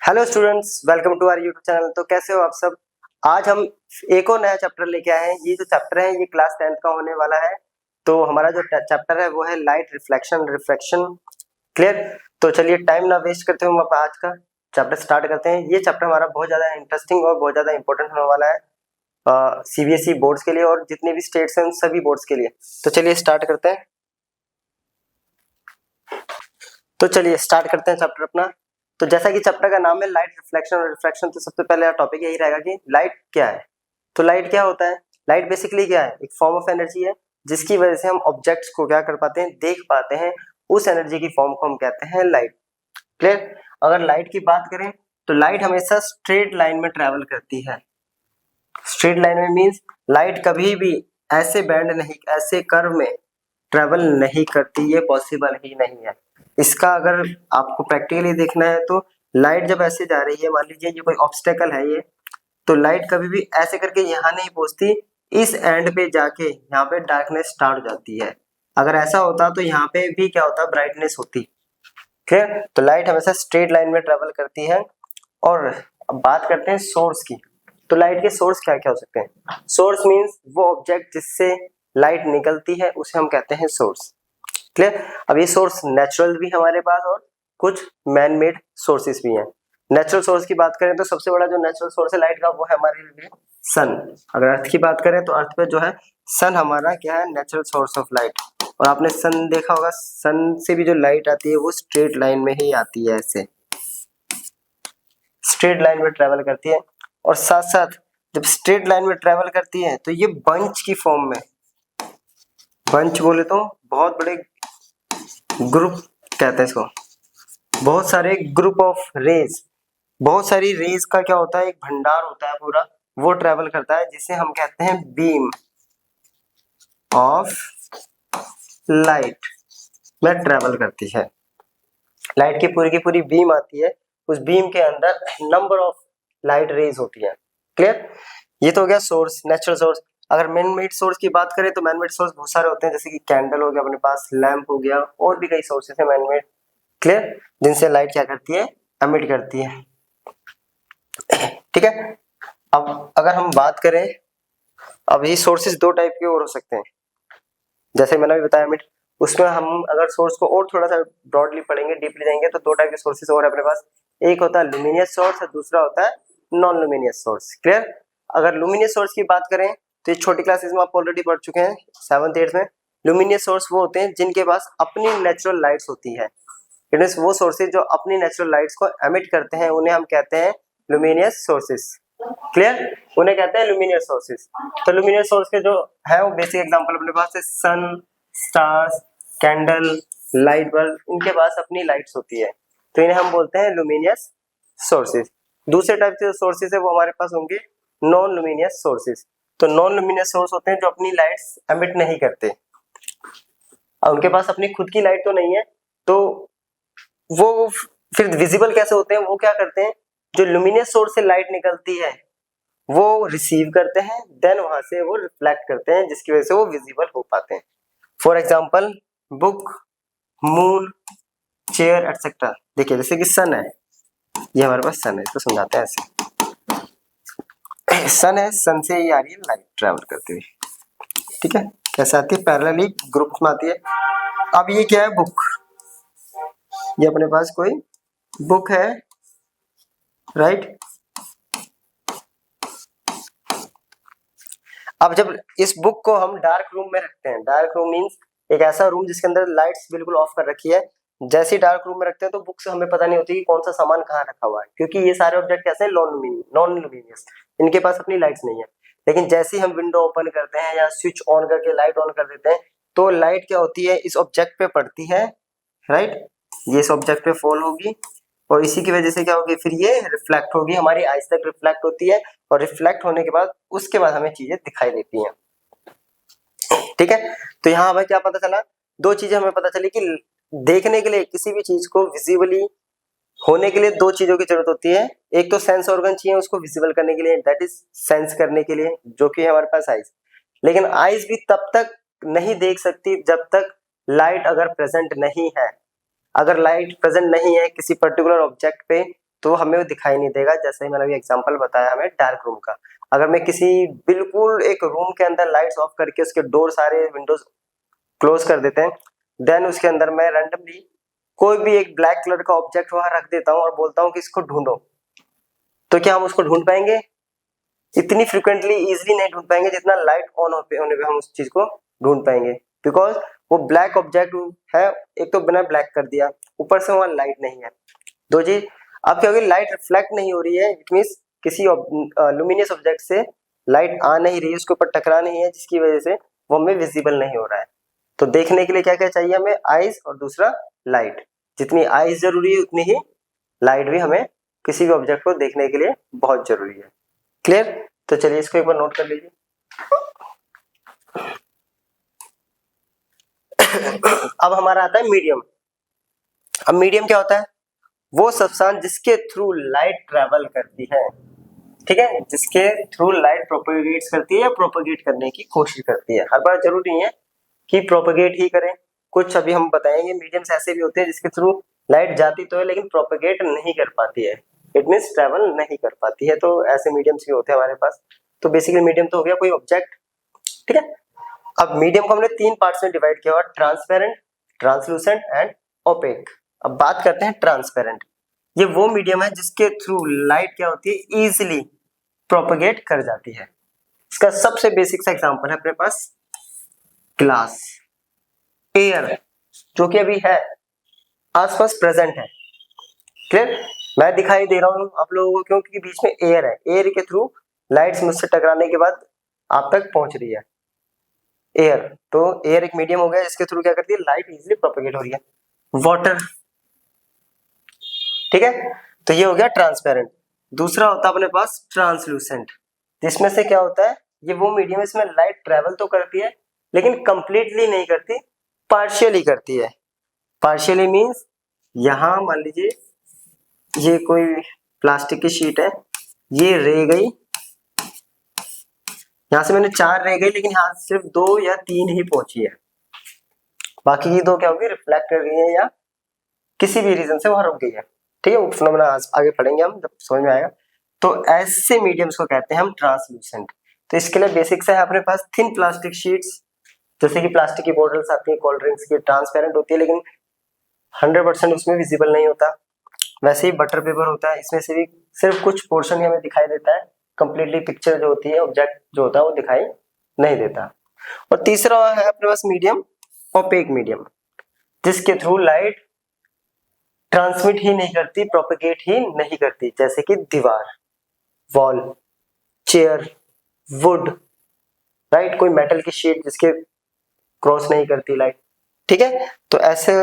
Hello students, welcome to our YouTube channel. तो कैसे हो आप सब। आज हम एक और नया चैप्टर लेके आए हैं। ये जो चैप्टर है ये क्लास 10th का होने वाला है। तो हमारा जो चैप्टर है वो है लाइट रिफ्लेक्शन रिफ्रैक्शन। क्लियर। तो चलिए टाइम ना वेस्ट करते हुए हम आज का चैप्टर स्टार्ट करते हैं। ये चैप्टर हमारा बहुत ज्यादा इंटरेस्टिंग और बहुत ज्यादा इंपॉर्टेंट होने वाला है सीबीएसई बोर्ड्स के लिए और जितने भी स्टेट्स हैं उन सभी बोर्ड्स के लिए। तो चलिए स्टार्ट करते हैं। चैप्टर अपना। तो जैसा कि चैप्टर का नाम है लाइट रिफ्लेक्शन और रिफ्रैक्शन, तो सबसे पहले टॉपिक यही रहेगा कि लाइट क्या है। तो लाइट क्या होता है। लाइट बेसिकली क्या है, एक फॉर्म ऑफ एनर्जी है जिसकी वजह से हम ऑब्जेक्ट्स को क्या कर पाते हैं, देख पाते हैं। उस एनर्जी की फॉर्म को हम कहते हैं लाइट। क्लियर। अगर लाइट की बात करें तो लाइट हमेशा स्ट्रेट लाइन में ट्रेवल करती है। स्ट्रेट लाइन में मीन्स लाइट कभी भी ऐसे बैंड नहीं, ऐसे कर्व में ट्रेवल नहीं करती, ये पॉसिबल ही नहीं है। इसका अगर आपको प्रैक्टिकली देखना है तो लाइट जब ऐसे जा रही है, मान लीजिए ये कोई ऑब्स्टेकल है ये, तो लाइट कभी भी ऐसे करके यहाँ नहीं पहुंचती, इस एंड पे जाके यहाँ पे डार्कनेस स्टार्ट हो जाती है। अगर ऐसा होता तो यहाँ पे भी क्या होता, ब्राइटनेस होती। ठीक है। तो लाइट हमेशा स्ट्रेट लाइन में ट्रेवल करती है। और अब बात करते हैं सोर्स की। तो लाइट के सोर्स क्या क्या हो सकते हैं। सोर्स मीन्स वो ऑब्जेक्ट जिससे लाइट निकलती है उसे हम कहते हैं सोर्स। क्लियर। अब ये सोर्स नेचुरल भी हमारे पास और कुछ मैन मेड सोर्सेस भी हैं। नेचुरल सोर्स की बात करें तो सबसे बड़ा जो नेचुरल सोर्स है लाइट का वो है हमारे लिए सन। अगर अर्थ की बात करें तो अर्थ पे जो है सन हमारा क्या है, नेचुरल सोर्स ऑफ लाइट। और आपने सन देखा होगा, सन से भी जो लाइट आती है वो स्ट्रेट लाइन में ही आती है, ऐसे स्ट्रेट लाइन में ट्रेवल करती है। और साथ साथ जब स्ट्रेट लाइन में ट्रेवल करती है तो ये बंच की फॉर्म में, बंच बोले तो बहुत बड़े ग्रुप कहते हैं इसको, बहुत सारे ग्रुप ऑफ रेज, बहुत सारी रेज का क्या होता है, एक भंडार होता है पूरा, वो ट्रेवल करता है जिसे हम कहते हैं बीम ऑफ लाइट में ट्रेवल करती है। लाइट की पूरी बीम आती है, उस बीम के अंदर नंबर ऑफ लाइट रेज होती है। क्लियर। ये तो हो गया सोर्स, नेचुरल सोर्स। अगर मैन मेड सोर्स की बात करें तो मैन मेड सोर्स बहुत सारे होते हैं, जैसे कि कैंडल हो गया अपने पास, लैंप हो गया, और भी कई सोर्सेस है मैन मेड। क्लियर। जिनसे लाइट क्या करती है, एमिट करती है। ठीक है। अब अगर हम बात करें, अब ये सोर्सेस दो टाइप के और हो सकते हैं, जैसे मैंने अभी बताया एमिट। उसमें हम अगर सोर्स को और थोड़ा सा ब्रॉडली पढ़ेंगे, डीपली जाएंगे, तो दो टाइप के सोर्सेस और है अपने पास। एक होता है लुमिनियस सोर्स और दूसरा होता है नॉन लुमिनियस सोर्स। क्लियर। अगर लुमिनियस सोर्स की बात करें तो ये छोटी क्लासेस में आप ऑलरेडी पढ़ चुके हैं, 7th 8th में। लुमिनियस सोर्स वो होते हैं जिनके पास अपनी नेचुरल लाइट्स होती है। इट मींस वो सोर्सेज जो अपनी नेचुरल लाइट्स को एमिट करते हैं उन्हें हम कहते हैं लुमिनियस सोर्सेज। क्लियर। उन्हें कहते हैं लुमिनियस सोर्सेज। तो लुमिनियस सोर्स के जो है वो बेसिक एग्जांपल अपने पास है सन, स्टार्स, कैंडल, लाइट बल्ब, इनके पास अपनी लाइट्स होती है, तो इन्हें हम बोलते हैं लुमिनियस सोर्सेज। दूसरे टाइप के सोर्सेज है वो हमारे पास होंगे नॉन लुमिनियस सोर्सेज। तो नॉन लुमिनियस सोर्स होते हैं जो अपनी लाइट्स एमिट नहीं करते, और उनके पास अपनी खुद की लाइट तो नहीं है, तो वो फिर विजिबल कैसे होते हैं, वो क्या करते हैं, जो लुमिनियस सोर्स से लाइट निकलती है वो रिसीव करते हैं, देन वहां से वो रिफ्लेक्ट करते हैं, जिसकी वजह से वो विजिबल हो पाते हैं। For example book, moon, chair etcetera. देखिए जैसे कि सन है, ये हमारे पास सन है, इसको समझाते हैं ऐसे। सन है, सन से ये आ रही है लाइट ट्रेवल करती हुई। ठीक है। कैसे आती है, पैरेलली ग्रुप में आती है। अब ये क्या है, बुक। ये अपने पास कोई बुक है, राइट। अब जब इस बुक को हम डार्क रूम में रखते हैं, डार्क रूम मींस एक ऐसा रूम जिसके अंदर लाइट्स बिल्कुल ऑफ कर रखी है, जैसे ही डार्क रूम में रखते हैं तो बुक से हमें पता नहीं होती कि कौन सा सामान कहाँ रखा हुआ है, क्योंकि ये सारे ऑब्जेक्ट कैसे हैं, नॉन लुमिनियस, इनके पास अपनी लाइट्स नहीं है। लेकिन जैसे ही हम विंडो ओपन करते हैं या स्विच ऑन करके लाइट ऑन कर देते हैं तो लाइट क्या होती है, इस ऑब्जेक्ट पे पड़ती है, राइट। ये इस ऑब्जेक्ट पे फॉल होगी और इसी की वजह से क्या होगी, फिर ये रिफ्लेक्ट होगी, हमारी आईज तक रिफ्लेक्ट होती है, और रिफ्लेक्ट होने के बाद उसके बाद हमें चीजें दिखाई देती हैं। ठीक है। तो यहाँ हमें क्या पता चला, दो चीजें हमें पता चली कि देखने के लिए किसी भी चीज को विजिबली होने के लिए दो चीजों की जरूरत होती है। एक तो सेंस ऑर्गन चाहिए उसको विजिबल करने के लिए, दैट इज सेंस करने के लिए, जो कि हमारे पास आईज। लेकिन आईज भी तब तक नहीं देख सकती जब तक लाइट अगर प्रेजेंट नहीं है। अगर लाइट प्रेजेंट नहीं है किसी पर्टिकुलर ऑब्जेक्ट पे तो हमें वो दिखाई नहीं देगा। जैसे ही मैंने अभी एग्जांपल बताया हमें डार्क रूम का, अगर मैं किसी बिल्कुल एक रूम के अंदर लाइट्स ऑफ करके उसके डोर सारे विंडोज क्लोज कर देते हैं, देन उसके अंदर मैं रैंडमली कोई भी एक ब्लैक कलर का ऑब्जेक्ट वहां रख देता हूँ और बोलता हूँ कि इसको ढूंढो, तो क्या हम उसको ढूंढ पाएंगे? इतनी फ्रिक्वेंटली इजिली नहीं ढूंढ पाएंगे जितना लाइट ऑन होने पे हम उस चीज को ढूंढ पाएंगे, बिकॉज वो ब्लैक ऑब्जेक्ट है, एक तो बिना ब्लैक कर दिया, ऊपर से वहां लाइट नहीं है। दो चीज, अब क्या होगी, लाइट रिफ्लेक्ट नहीं हो रही है, इट मींस किसी लुमिनियस ऑब्जेक्ट से लाइट आ नहीं रही है, उसके ऊपर टकरा नहीं है, जिसकी वजह से वो हमें विजिबल नहीं हो रहा है। तो देखने के लिए क्या क्या चाहिए हमें? आईज और दूसरा लाइट। जितनी आईज जरूरी है उतनी ही लाइट भी हमें किसी भी ऑब्जेक्ट को देखने के लिए बहुत जरूरी है। क्लियर? तो चलिए इसको एक बार नोट कर लीजिए। अब हमारा आता है मीडियम। अब मीडियम क्या होता है? वो सब्सटेंस जिसके थ्रू लाइट ट्रेवल करती है, ठीक है, जिसके थ्रू लाइट प्रोपेगेट करती है या प्रोपेगेट करने की कोशिश करती है। हर बार जरूरी नहीं है कि प्रोपेगेट ही करें, कुछ अभी हम बताएंगे मीडियम्स ऐसे भी होते हैं जिसके थ्रू लाइट जाती तो है लेकिन प्रोपेगेट नहीं कर पाती है, इट मींस ट्रेवल नहीं कर पाती है। तो ऐसे मीडियम्स भी होते हैं हमारे पास। तो बेसिकली मीडियम तो हो गया कोई ऑब्जेक्ट, ठीक है। अब मीडियम को हमने 3 पार्ट्स में डिवाइड किया हुआ, ट्रांसपेरेंट, ट्रांसलूसेंट एंड ओपेक। अब बात करते हैं ट्रांसपेरेंट। ये वो मीडियम है जिसके थ्रू लाइट क्या होती है, इजिली प्रोपेगेट कर जाती है। इसका सबसे बेसिक सा एग्जांपल है अपने पास ग्लास, एयर, जो कि अभी है आसपास प्रेजेंट है। क्लियर? मैं दिखाई दे रहा हूं आप लोगों को क्योंकि बीच में एयर है, एयर के थ्रू लाइट्स मुझसे टकराने के बाद आप तक पहुंच रही है एयर। तो एयर एक मीडियम हो गया जिसके थ्रू क्या करती है, लाइट इजीली प्रोपेगेट हो रही है। वाटर, ठीक है, तो ये हो गया ट्रांसपेरेंट। दूसरा होता है अपने पास ट्रांसलूसेंट, जिसमें से क्या होता है, ये वो मीडियम है इसमें लाइट ट्रेवल तो करती है लेकिन कंप्लीटली नहीं करती, पार्शियली करती है। पार्शियली मींस यहां मान लीजिए ये कोई प्लास्टिक की शीट है, ये रह गई, यहां से मैंने 4 रह गई लेकिन यहाँ सिर्फ 2 या 3 ही पहुंची है, बाकी की 2 क्या होगी, रिफ्लेक्ट कर रही है या किसी भी रीजन से वहां रुक गई है। ठीक है, वो फिनोमेना आगे पढ़ेंगे हम जब समझ में आएगा। तो ऐसे मीडियम्स को कहते हैं हम ट्रांसलूसेंट। तो इसके लिए बेसिक से है अपने पास थिन प्लास्टिक शीट्स, जैसे कि प्लास्टिक की बोतल्स आती है कोल्ड ड्रिंक्स की, ट्रांसपेरेंट होती है लेकिन 100% उसमें विजिबल नहीं होता। वैसे ही बटर पेपर होता है, इसमें से भी सिर्फ कुछ पोर्शन ही हमें दिखाई देता है, कंप्लीटली पिक्चर जो होती है, ऑब्जेक्ट जो होता है वो दिखाई नहीं देता। और तीसरा है अपने पास मीडियम ओपेक मीडियम, जिसके थ्रू लाइट ट्रांसमिट ही नहीं करती, प्रोपेगेट ही नहीं करती, जैसे कि दीवार, वॉल, चेयर, वुड, राइट, कोई मेटल की शीट जिसके क्रॉस नहीं करती लाइट। ठीक है, तो ऐसे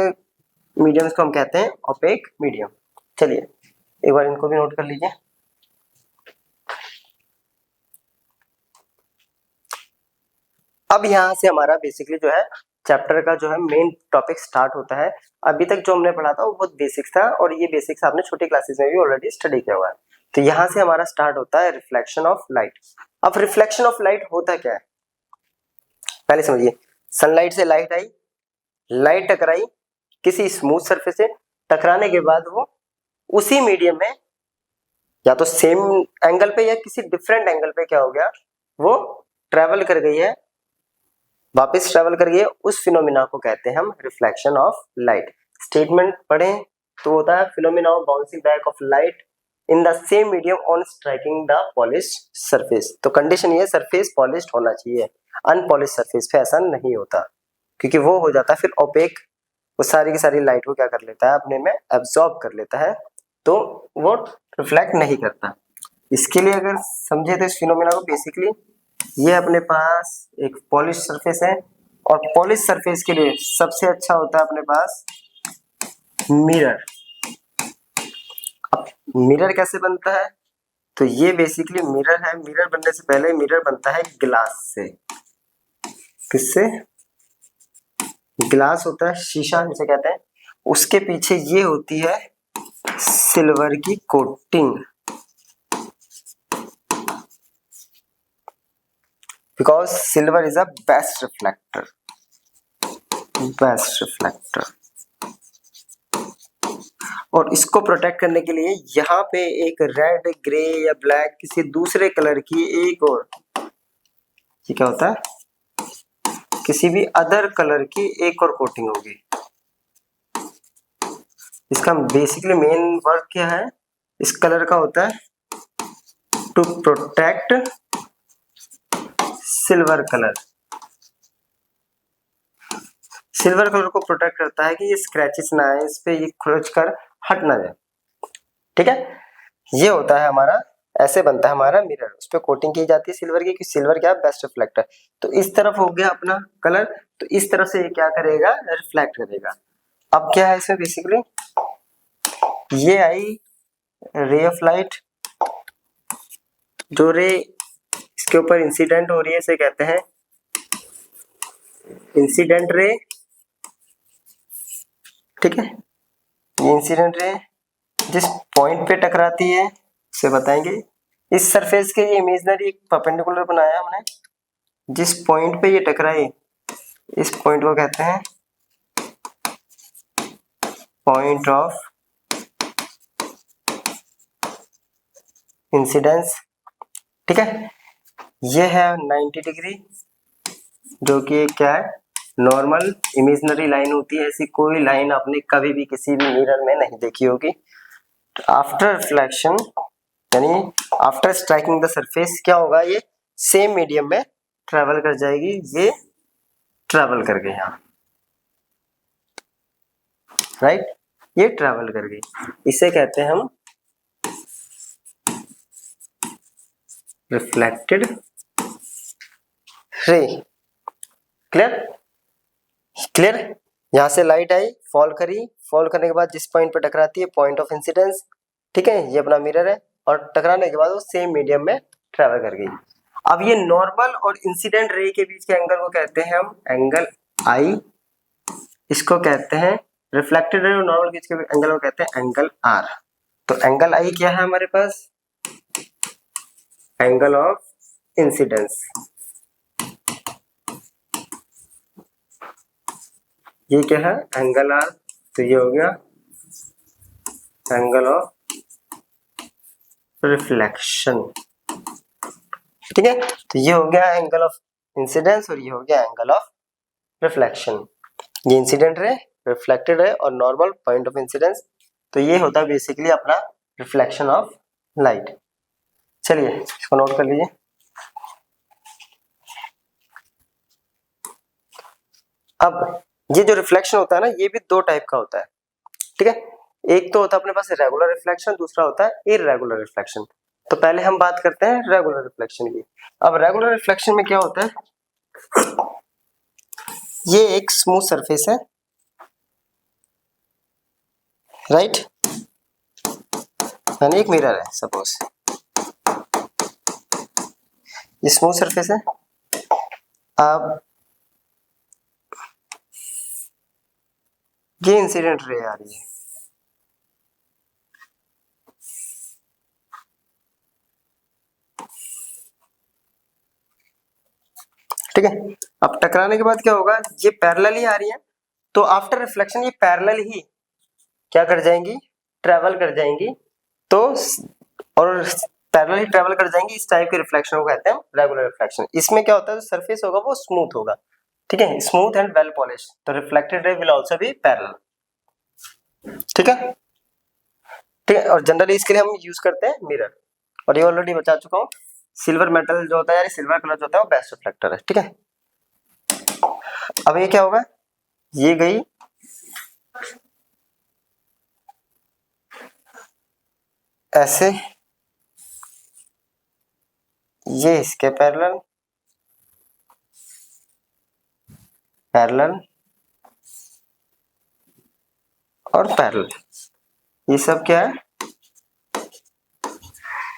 मीडियम्स को हम कहते हैं ओपेक मीडियम। चलिए एक बार इनको भी नोट कर लीजिए। अब यहां से हमारा बेसिकली जो है चैप्टर का जो है मेन टॉपिक स्टार्ट होता है। अभी तक जो हमने पढ़ा था वो बहुत बेसिक था और ये बेसिक्स आपने छोटी क्लासेस में भी ऑलरेडी स्टडी किया हुआ है। तो यहाँ से हमारा स्टार्ट होता है रिफ्लेक्शन ऑफ लाइट। अब रिफ्लेक्शन ऑफ लाइट होता क्या है पहले समझिए। सनलाइट से लाइट आई, लाइट टकराई किसी स्मूथ सरफेस से, टकराने के बाद वो उसी मीडियम में या तो सेम एंगल पे या किसी डिफरेंट एंगल पे क्या हो गया, वो ट्रेवल कर गई है, वापस ट्रेवल कर गई है, उस फिनोमिना को कहते हैं हम रिफ्लेक्शन ऑफ लाइट। स्टेटमेंट पढ़ें तो होता है phenomena of bouncing back of light in the same medium on striking the polished surface. तो कंडीशन ये सरफेस पॉलिश्ड होना चाहिए, अनपॉलिश्ड सरफेस पे ऐसा नहीं होता, क्योंकि वो हो जाता है फिर ओपेक, वो सारी की सारी लाइट को क्या कर लेता है, अपने में एब्जॉर्ब कर लेता है, तो वो रिफ्लेक्ट नहीं करता। इसके लिए अगर समझे तो इस फिनोमिना को बेसिकली ये अपने पास एक पॉलिश सरफेस है और पॉलिश सरफेस के लिए सबसे अच्छा होता है अपने पास मिरर। अब मिरर कैसे बनता है, तो ये बेसिकली मिरर है, मिरर बनने से पहले मिरर बनता है ग्लास से। किससे? ग्लास होता है शीशा जिसे कहते हैं, उसके पीछे ये होती है सिल्वर की coating, because silver is a best reflector, best reflector। और इसको प्रोटेक्ट करने के लिए यहाँ पे एक रेड, ग्रे या ब्लैक किसी दूसरे कलर की एक और, ये क्या होता है, किसी भी अदर कलर की एक और कोटिंग होगी। इसका बेसिकली मेन वर्क क्या है, इस कलर का होता है to protect silver colour. Silver colour को प्रोटेक्ट करता है कि ये स्क्रैचेस ना आए, इस पे ये खुरच कर हट ना जाए। ठीक है, ये होता है हमारा, ऐसे बनता है हमारा मिरर, उस पर कोटिंग की जाती है सिल्वर की, सिल्वर क्या है, बेस्ट रिफ्लेक्टर। तो इस तरफ हो गया अपना कलर, तो इस तरफ से ये क्या करेगा, रिफ्लेक्ट करेगा। अब क्या है इसमें बेसिकली, ये आई रे ऑफ लाइट, जो रे इसके ऊपर इंसिडेंट हो रही है इसे कहते हैं इंसिडेंट रे। ठीक है, ये इंसिडेंट रे जिस पॉइंट पे टकराती है उसे बताएंगे। इस सरफेस के ये इमेजिनरी परपेंडिकुलर बनाया हमने, जिस पॉइंट पे ये टकराए इस पॉइंट को कहते हैं पॉइंट ऑफ इंसिडेंस। ठीक है, ये है 90 डिग्री, जो कि क्या है, नॉर्मल इमेजिनरी लाइन होती है। ऐसी कोई लाइन आपने कभी भी किसी भी मिरर में नहीं देखी होगी। आफ्टर रिफ्लेक्शन यानी आफ्टर स्ट्राइकिंग द सरफेस क्या होगा, ये सेम मीडियम में ट्रेवल कर जाएगी। ये ट्रेवल कर गई यहाँ, राइट, ये ट्रेवल कर गई, इसे कहते हैं हम रिफ्लेक्टेड रे। Clear, clear. यहां से लाइट आई, फॉल करी, फॉल करने के बाद जिस पॉइंट पर टकराती है पॉइंट ऑफ इंसिडेंस। ठीक है, ये अपना मिरर है, और टकराने के बाद वो सेम मीडियम में ट्रेवल कर गई। अब ये नॉर्मल और इंसिडेंट रे के बीच के एंगल को कहते हैं हम एंगल आई, इसको कहते हैं रिफ्लेक्टेड रे और नॉर्मल के बीच के एंगल को कहते हैं एंगल आर। तो एंगल आई क्या है हमारे पास, एंगल ऑफ इंसिडेंस। ये क्या है, एंगल आर, तो ये हो गया एंगल ऑफ रिफ्लेक्शन। ठीक है, तो ये हो गया एंगल ऑफ इंसिडेंस और ये हो गया एंगल ऑफ रिफ्लेक्शन। ये इंसिडेंट रे, रिफ्लेक्टेड रे और नॉर्मल पॉइंट ऑफ इंसिडेंस। तो ये होता है बेसिकली अपना रिफ्लेक्शन ऑफ लाइट। चलिए इसको नोट कर लीजिए। अब ये जो रिफ्लेक्शन होता है ना, ये भी दो टाइप का होता है। ठीक है, एक तो होता है अपने पास रेगुलर रिफ्लेक्शन, दूसरा होता है इररेगुलर रिफ्लेक्शन। तो पहले हम बात करते हैं रेगुलर रिफ्लेक्शन की। अब रेगुलर रिफ्लेक्शन में क्या होता है, ये एक स्मूथ सरफेस है, राइट, यानी एक मिरर है सपोज, ये स्मूथ सरफेस है। अब ये इंसिडेंट रे आ रही है, ठीक है। अब टकराने के बाद क्या होगा, ये पैरेलल ही आ रही है, तो आफ्टर रिफ्लेक्शन ये पैरेलल ही क्या कर जाएंगी, ट्रेवल कर जाएंगी। तो और पैरेलल ही ट्रेवल कर जाएंगी, इस टाइप के रिफ्लेक्शन को कहते हैं रेगुलर रिफ्लेक्शन। इसमें क्या होता है, जो सरफेस होगा वो स्मूथ होगा, ठीक है, स्मूथ एंड वेल पॉलिश। तो reflected ray will also be parallel. ठीक है, ठीक है। और जनरली इसके लिए हम यूज करते हैं मिरर, और ये ऑलरेडी बता चुका हूँ। सिल्वर मेटल जो होता है यानी सिल्वर कलर जो होता है वो बेस्ट रिफ्लेक्टर है। ठीक है, अब ये क्या होगा, ये गई ऐसे, ये इसके पैरेलल, पैरेलल और पैरेलल, ये सब क्या है,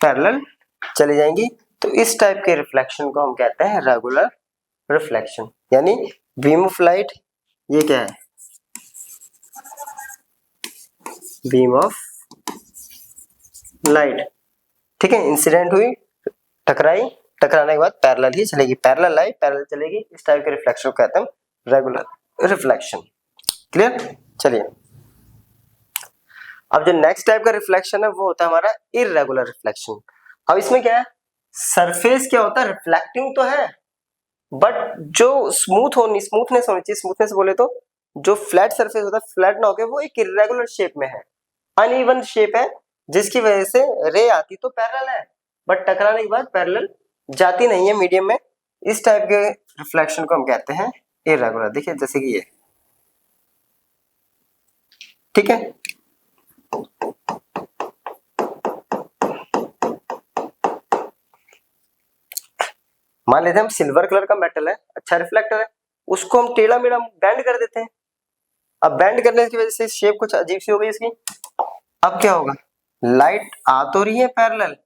पैरेलल चली जाएंगी। तो इस टाइप के रिफ्लेक्शन को हम कहते हैं रेगुलर रिफ्लेक्शन। यानी बीम ऑफ लाइट, ये क्या है, बीम ऑफ लाइट, ठीक है, इंसिडेंट हुई, टकराई, टकराने के बाद पैरेलल ही चलेगी, पैरेलल आई पैरेलल चलेगी। इस टाइप के रिफ्लेक्शन को कहते हैं रेगुलर रिफ्लेक्शन। क्लियर, चलिए अब जो नेक्स्ट टाइप का रिफ्लेक्शन है वो होता है हमारा इर्रेगुलर रिफ्लेक्शन। अब इसमें क्या है, सरफेस क्या होता है, रिफ्लेक्टिंग तो है, बट जो स्मूथनेस होनी चाहिए, स्मूथनेस बोले तो जो फ्लैट सरफेस होता है, फ्लैट ना होकर वो एक इर्रेगुलर शेप में है, अनइवन शेप है, जिसकी वजह से रे आती तो पैरेलल है, बट टकराने के बाद पैरेलल जाती नहीं है मीडियम में। इस टाइप के रिफ्लेक्शन को हम कहते हैं इर्रेगुलर। देखिए जैसे कि ये, ठीक है। मान लेते हैं हम सिल्वर कलर का मेटल है, अच्छा रिफ्लेक्टर है, उसको हम टेढ़ा मेढ़ा बेंड कर देते हैं। अब बेंड करने की वजह से शेप कुछ अजीब सी हो गई इसकी। अब क्या होगा, लाइट आ तो रही है पैरेलल,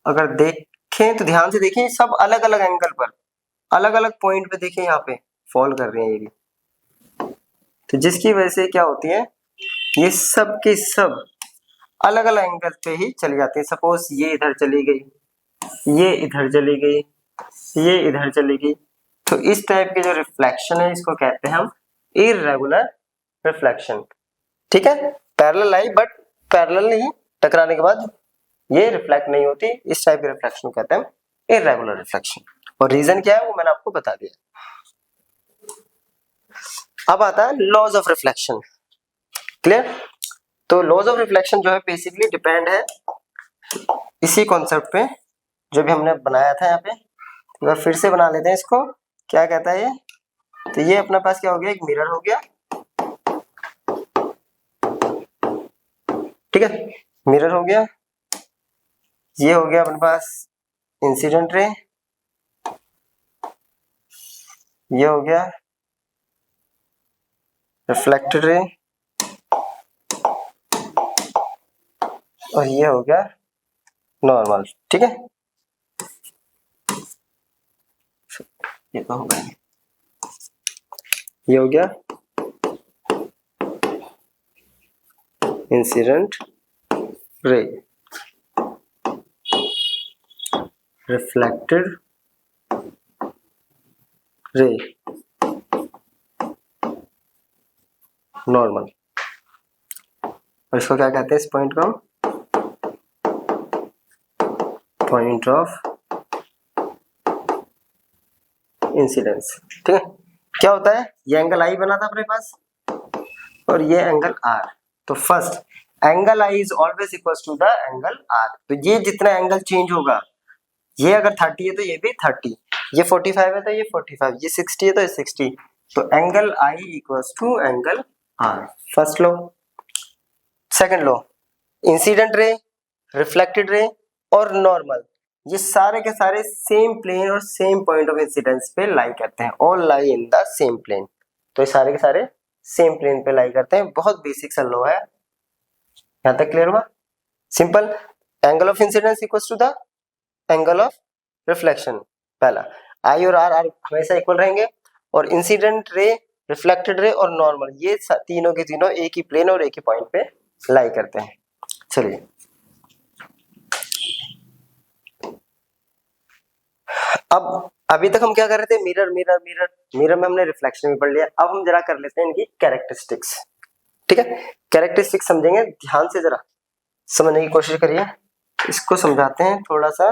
अगर देखें तो ध्यान से देखें, सब अलग अलग एंगल पर, अलग अलग पॉइंट पे देखें, यहाँ पे फॉल कर रहे हैं ये भी, तो जिसकी वजह से क्या होती है, ये सब के सब अलग अलग एंगल पे ही चली जाती है। सपोज ये इधर चली गई, ये इधर चली गई, ये इधर चली गई, तो इस टाइप के जो रिफ्लेक्शन है इसको कहते हैं हम इर्रेगुलर रिफ्लेक्शन। ठीक है, पैरेलल आई बट पैरेलल ही टकराने के बाद ये रिफ्लेक्ट नहीं होती, इस टाइप के रिफ्लेक्शन को कहते हैं इर्रेगुलर रिफ्लेक्शन। और रीजन क्या है वो मैंने आपको बता दिया। अब आता है लॉज ऑफ रिफ्लेक्शन। क्लियर? तो लॉज ऑफ रिफ्लेक्शन जो है बेसिकली डिपेंड है इसी कॉन्सेप्ट पे जो भी हमने बनाया था यहाँ पे। तो फिर से बना लेते हैं इसको। क्या कहता है ये, तो ये अपने पास क्या हो गया, एक मिरर हो गया, ठीक है, मिरर हो गया, ये हो गया अपने पास इंसिडेंट रे, ये हो गया रिफ्लेक्टेड रे, और ये हो गया नॉर्मल। ठीक है, ये तो हो गया, ये हो गया इंसिडेंट रे, रिफ्लेक्टेड रे, नॉर्मल। और इसको क्या कहते हैं, इस पॉइंट को पॉइंट ऑफ इंसिडेंस। ठीक है, क्या होता है, ये एंगल आई बना था अपने पास और ये एंगल आर, तो first angle I is always equal to the angle R. तो ये जितना एंगल चेंज होगा, ये अगर 30 है तो ये भी 30, ये 45 है तो ये 45, ये 60 है तो ये 60, तो angle I equals to angle R, first law. Second law, incident ray, reflected ray और नॉर्मल, ये सारे के सारे सेम प्लेन और सेम पॉइंट ऑफ इंसिडेंस पे लाई करते हैं, all lie in the same plane. तो ये सारे के सारे सेम प्लेन पे लाई करते हैं, बहुत बेसिक सा लॉ है। यहां तक क्लियर हुआ? Simple, angle of incidence equals to the angle of reflection, पहला आई और आर हमेशा इक्वल रहेंगे, और इंसिडेंट रे, रिफ्लेक्टेड रे और नॉर्मल, ये तीनों के तीनों एक ही प्लेन और एक ही पॉइंट पे लाई करते हैं। चलिए अब अभी तक हम क्या कर रहे थे, मिरर मिरर मिरर मिरर में हमने रिफ्लेक्शन भी पढ़ लिया। अब हम जरा कर लेते हैं इनकी कैरेक्टरिस्टिक्स। ठीक है, कैरेक्टरिस्टिक्स समझेंगे, ध्यान से जरा समझने की कोशिश करिए। इसको समझाते हैं थोड़ा सा।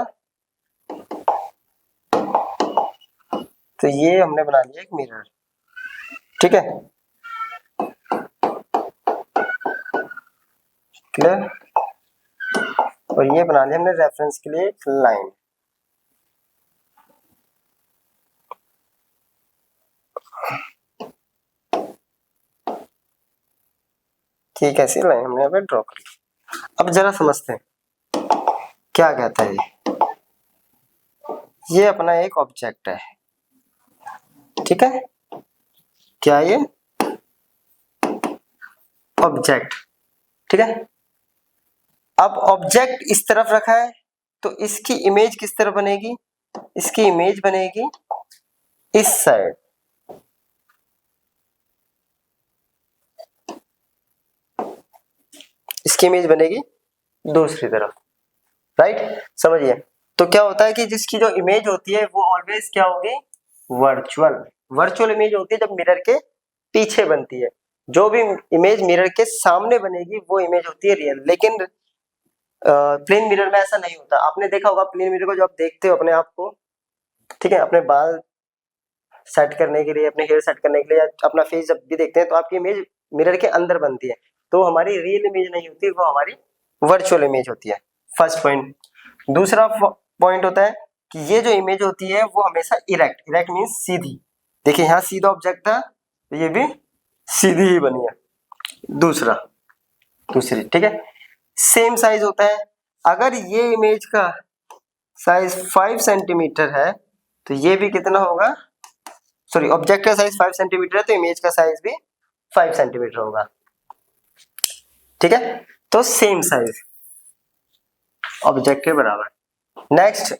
तो ये हमने बना लिया एक मिरर, ठीक है, क्लियर। और ये बना लिया हमने रेफरेंस के लिए एक लाइन, ठीक है, ऐसी लाइन हमने यहाँ पे ड्रॉ कर ली। अब जरा समझते हैं क्या कहता है ये अपना एक ऑब्जेक्ट है, ठीक है, क्या ये ऑब्जेक्ट, ठीक है। अब ऑब्जेक्ट इस तरफ रखा है तो इसकी इमेज किस तरफ बनेगी, इसकी इमेज बनेगी इस साइड, इसकी इमेज बनेगी दूसरी तरफ, राइट, समझिए। तो क्या होता है कि जिसकी जो इमेज होती है वो ऑलवेज क्या होगी, वर्चुअल। वर्चुअल इमेज होती है जब मिरर के पीछे बनती है। जो भी इमेज मिरर के सामने बनेगी वो इमेज होती है रियल। लेकिन प्लेन मिरर में ऐसा नहीं होता। आपने देखा होगा प्लेन मिरर को, जो आप देखते हो अपने आप को, ठीक है, अपने बाल सेट करने के लिए, अपने हेयर सेट करने के लिए, या अपना फेस जब भी देखते हैं तो आपकी इमेज मिरर के अंदर बनती है, तो हमारी रियल इमेज नहीं होती, वो हमारी वर्चुअल इमेज होती है। First point. दूसरा पॉइंट होता है कि ये जो इमेज होती है वो हमेशा इरेक्ट, इरेक्ट मीन्स सीधी। देखिए यहाँ सीधा ऑब्जेक्ट था तो ये भी सीधी ही बनी है। दूसरी, ठीक है, सेम साइज होता है। अगर ये इमेज का साइज 5 सेंटीमीटर है तो ये भी कितना होगा, सॉरी, ऑब्जेक्ट का साइज 5 सेंटीमीटर है तो इमेज का साइज भी 5 सेंटीमीटर होगा, ठीक है। तो सेम साइज, ऑब्जेक्ट के बराबर। नेक्स्ट,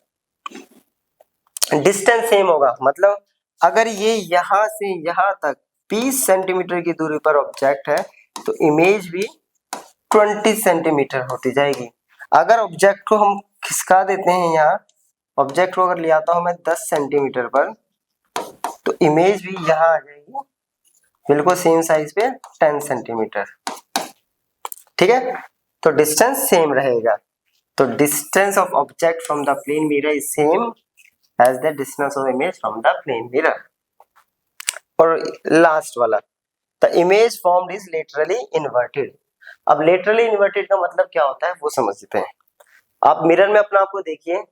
डिस्टेंस सेम होगा, मतलब अगर ये यहां से यहां तक 20 सेंटीमीटर की दूरी पर ऑब्जेक्ट है तो इमेज भी 20 सेंटीमीटर होती जाएगी। अगर ऑब्जेक्ट को हम खिसका देते हैं, यहाँ ऑब्जेक्ट को अगर ले आता हूं मैं 10 सेंटीमीटर पर, तो इमेज भी यहाँ आ जाएगी बिल्कुल सेम साइज पे 10 सेंटीमीटर, ठीक है। तो डिस्टेंस सेम रहेगा। तो distance of object from the plane mirror is same as the distance of image from the plane mirror. और लास्ट वाला, the image formed is laterally inverted. अब लेटरली इन्वर्टेड का मतलब क्या होता है वो समझते हैं। आप मिरर में अपना आपको देखिए,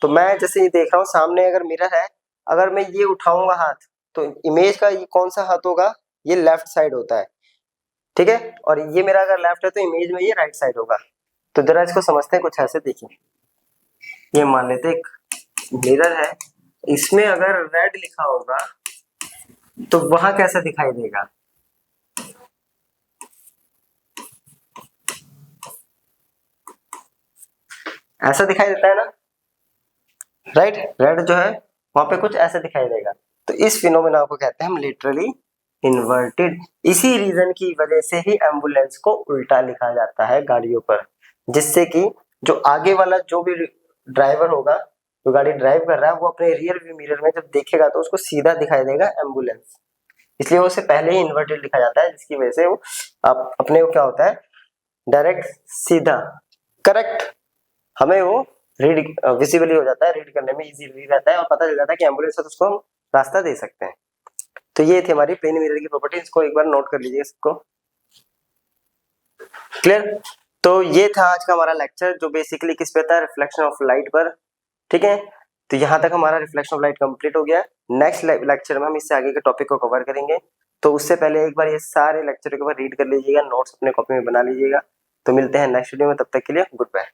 तो मैं जैसे ये देख रहा हूँ, सामने अगर मिरर है, अगर मैं ये उठाऊंगा हाथ तो इमेज का ये कौन सा हाथ होगा, ये लेफ्ट साइड होता है, ठीक है। और ये मेरा अगर लेफ्ट है तो इमेज में ये राइट साइड होगा। तो जरा इसको समझते हैं कुछ ऐसे। देखिए, ये मान लेते एक मिरर है, इसमें अगर रेड लिखा होगा तो वहां कैसा दिखाई देगा, ऐसा दिखाई देता है ना, राइट। रेड जो है वहां पे कुछ ऐसा दिखाई देगा। तो इस फिनोमेना को कहते हैं हम लेटरली इन्वर्टेड। इसी रीजन की वजह से ही एम्बुलेंस को उल्टा लिखा जाता है गाड़ियों पर, जिससे कि जो आगे वाला जो भी ड्राइवर होगा, जो गाड़ी ड्राइव कर रहा है, वो अपने रियर व्यू मिरर में जब देखेगा तो उसको सीधा दिखाई देगा एम्बुलेंस, इसलिए उसे पहले ही इन्वर्टेड लिखा जाता है, जिसकी वजह से वो आप अपने को क्या होता है, डायरेक्ट सीधा करेक्ट हमें वो रीड विजिबली हो जाता है, रीड करने में इजीली रहता है और पता चल जाता है कि एम्बुलेंस है तो उसको हम रास्ता दे सकते हैं। तो ये थी हमारी प्लेन मिरर की प्रॉपर्टी, इसको एक बार नोट कर लीजिए इसको, क्लियर। तो ये था आज का हमारा लेक्चर, जो बेसिकली किस पे था, रिफ्लेक्शन ऑफ लाइट पर, ठीक है। तो यहाँ तक हमारा रिफ्लेक्शन ऑफ लाइट कंप्लीट हो गया। नेक्स्ट लेक्चर में हम इससे आगे के टॉपिक को कवर करेंगे। तो उससे पहले एक बार ये सारे लेक्चर के ऊपर रीड कर लीजिएगा, नोट्स अपने कॉपी में बना लीजिएगा। तो मिलते हैं नेक्स्ट वीडियो में, तब तक के लिए गुड बाय।